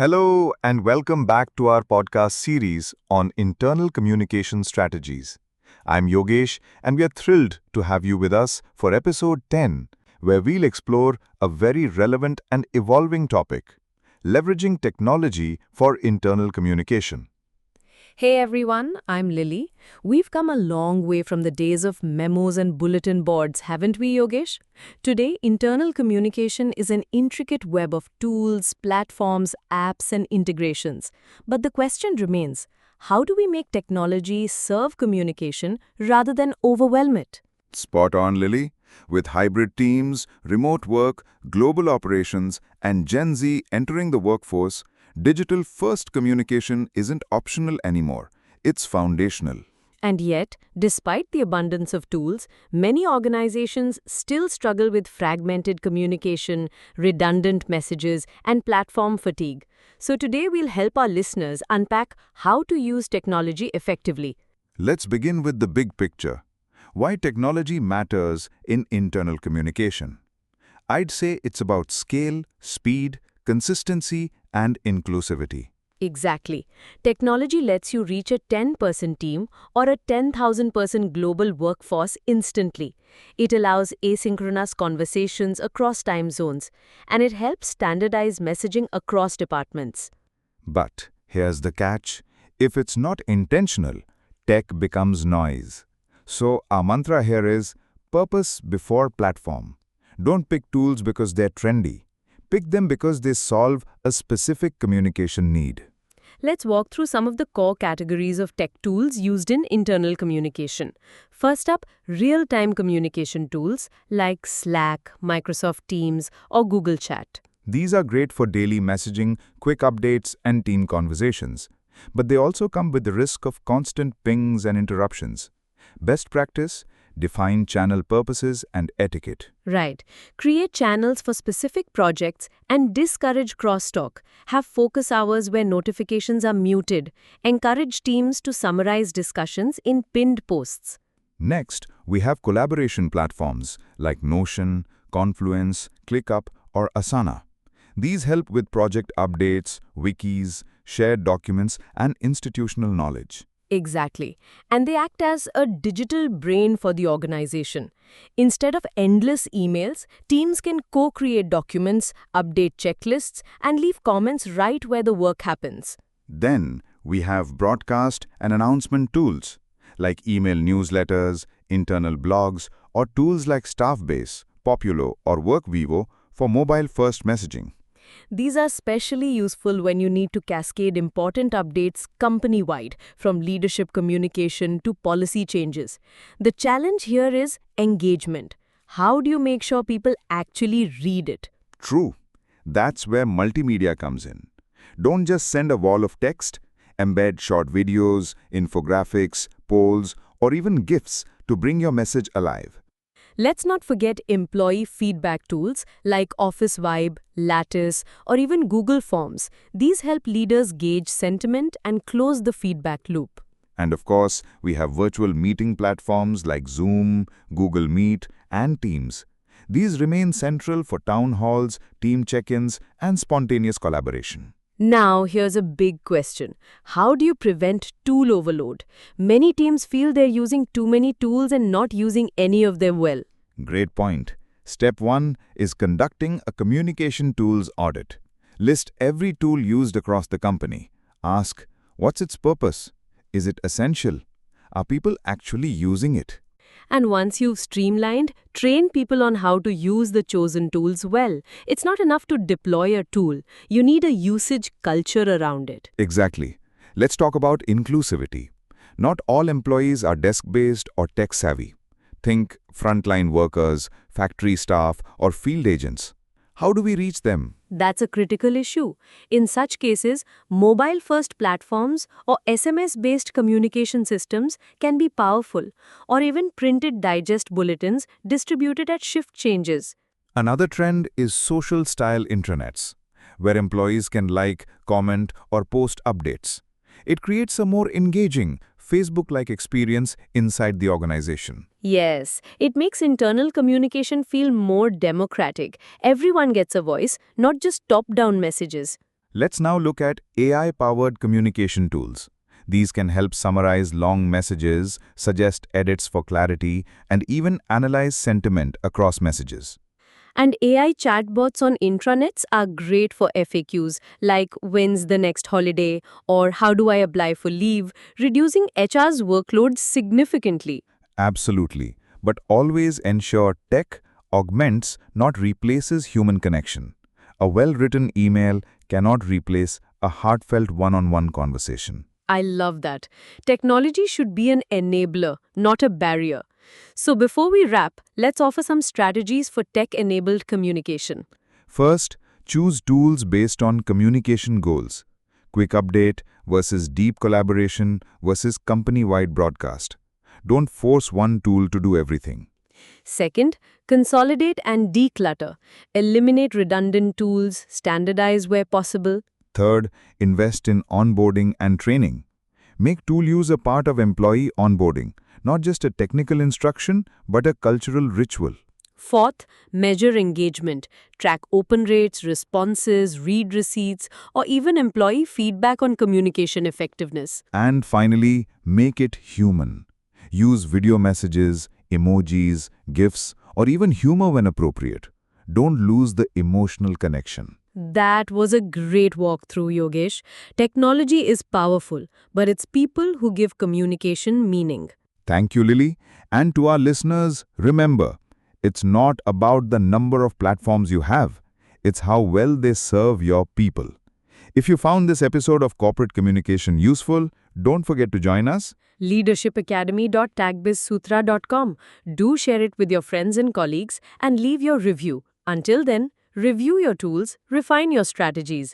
Hello, and welcome back to our podcast series on internal communication strategies. I'm Yogesh, and we are thrilled to have you with us for episode 10, where we'll explore a very relevant and evolving topic: leveraging technology for internal communication. Hey everyone, I'm Lily. We've come a long way from the days of memos and bulletin boards, haven't we, Yogesh? Today, internal communication is an intricate web of tools, platforms, apps, and integrations. But the question remains, how do we make technology serve communication rather than overwhelm it? Spot on, Lily. With hybrid teams, remote work, global operations, and Gen Z entering the workforce, digital-first communication isn't optional anymore. It's foundational. And yet, despite the abundance of tools, many organizations still struggle with fragmented communication, redundant messages, and platform fatigue. So today we'll help our listeners unpack how to use technology effectively. Let's begin with the big picture. Why technology matters in internal communication. I'd say it's about scale, speed, consistency, and inclusivity. Exactly. Technology lets you reach a 10-person team or a 10,000-person global workforce instantly. It allows asynchronous conversations across time zones, and it helps standardize messaging across departments. But here's the catch. If it's not intentional, tech becomes noise. So our mantra here is purpose before platform. Don't pick tools because they're trendy. Pick them because they solve a specific communication need. Let's walk through some of the core categories of tech tools used in internal communication. First up, real-time communication tools like Slack, Microsoft Teams, or Google Chat. These are great for daily messaging, quick updates, and team conversations. But they also come with the risk of constant pings and interruptions. Best practice: define channel purposes and etiquette. Right. Create channels for specific projects and discourage crosstalk. Have focus hours where notifications are muted. Encourage teams to summarize discussions in pinned posts. Next, we have collaboration platforms like Notion, Confluence, ClickUp, or Asana. These help with project updates, wikis, shared documents, and institutional knowledge. Exactly. And they act as a digital brain for the organization. Instead of endless emails, teams can co-create documents, update checklists, and leave comments right where the work happens. Then, we have broadcast and announcement tools like email newsletters, internal blogs, or tools like Staffbase, Populo, or WorkVivo for mobile-first messaging. These are especially useful when you need to cascade important updates company-wide, from leadership communication to policy changes. The challenge here is engagement. How do you make sure people actually read it? True. That's where multimedia comes in. Don't just send a wall of text. Embed short videos, infographics, polls, or even GIFs to bring your message alive. Let's not forget employee feedback tools like Office Vibe, Lattice, or even Google Forms. These help leaders gauge sentiment and close the feedback loop. And of course, we have virtual meeting platforms like Zoom, Google Meet, and Teams. These remain central for town halls, team check-ins, and spontaneous collaboration. Now, here's a big question. How do you prevent tool overload? Many teams feel they're using too many tools and not using any of them well. Great point. Step 1 is conducting a communication tools audit. List every tool used across the company. Ask, what's its purpose? Is it essential? Are people actually using it? And once you've streamlined, train people on how to use the chosen tools well. It's not enough to deploy a tool. You need a usage culture around it. Exactly. Let's talk about inclusivity. Not all employees are desk-based or tech-savvy. Think frontline workers, factory staff, or field agents. How do we reach them? That's a critical issue. In such cases, mobile-first platforms or SMS-based communication systems can be powerful, or even printed digest bulletins distributed at shift changes. Another trend is social-style intranets, where employees can like, comment, or post updates. It creates a more engaging, Facebook-like experience inside the organization. Yes, it makes internal communication feel more democratic. Everyone gets a voice, not just top-down messages. Let's now look at AI-powered communication tools. These can help summarize long messages, suggest edits for clarity, and even analyze sentiment across messages. And AI chatbots on intranets are great for FAQs like when's the next holiday or how do I apply for leave, reducing HR's workload significantly. Absolutely. But always ensure tech augments, not replaces human connection. A well-written email cannot replace a heartfelt one-on-one conversation. I love that. Technology should be an enabler, not a barrier. So before we wrap, let's offer some strategies for tech-enabled communication. First, choose tools based on communication goals. Quick update versus deep collaboration versus company-wide broadcast. Don't force one tool to do everything. Second, consolidate and declutter. Eliminate redundant tools, standardize where possible. Third, invest in onboarding and training. Make tool use a part of employee onboarding, not just a technical instruction, but a cultural ritual. Fourth, measure engagement. Track open rates, responses, read receipts, or even employee feedback on communication effectiveness. And finally, make it human. Use video messages, emojis, GIFs, or even humor when appropriate. Don't lose the emotional connection. That was a great walkthrough, Yogesh. Technology is powerful, but it's people who give communication meaning. Thank you, Lily. And to our listeners, remember, it's not about the number of platforms you have. It's how well they serve your people. If you found this episode of Corporate Communication useful, don't forget to join us. leadershipacademy.tagbizzsutra.com. Do share it with your friends and colleagues and leave your review. Until then, review your tools, refine your strategies.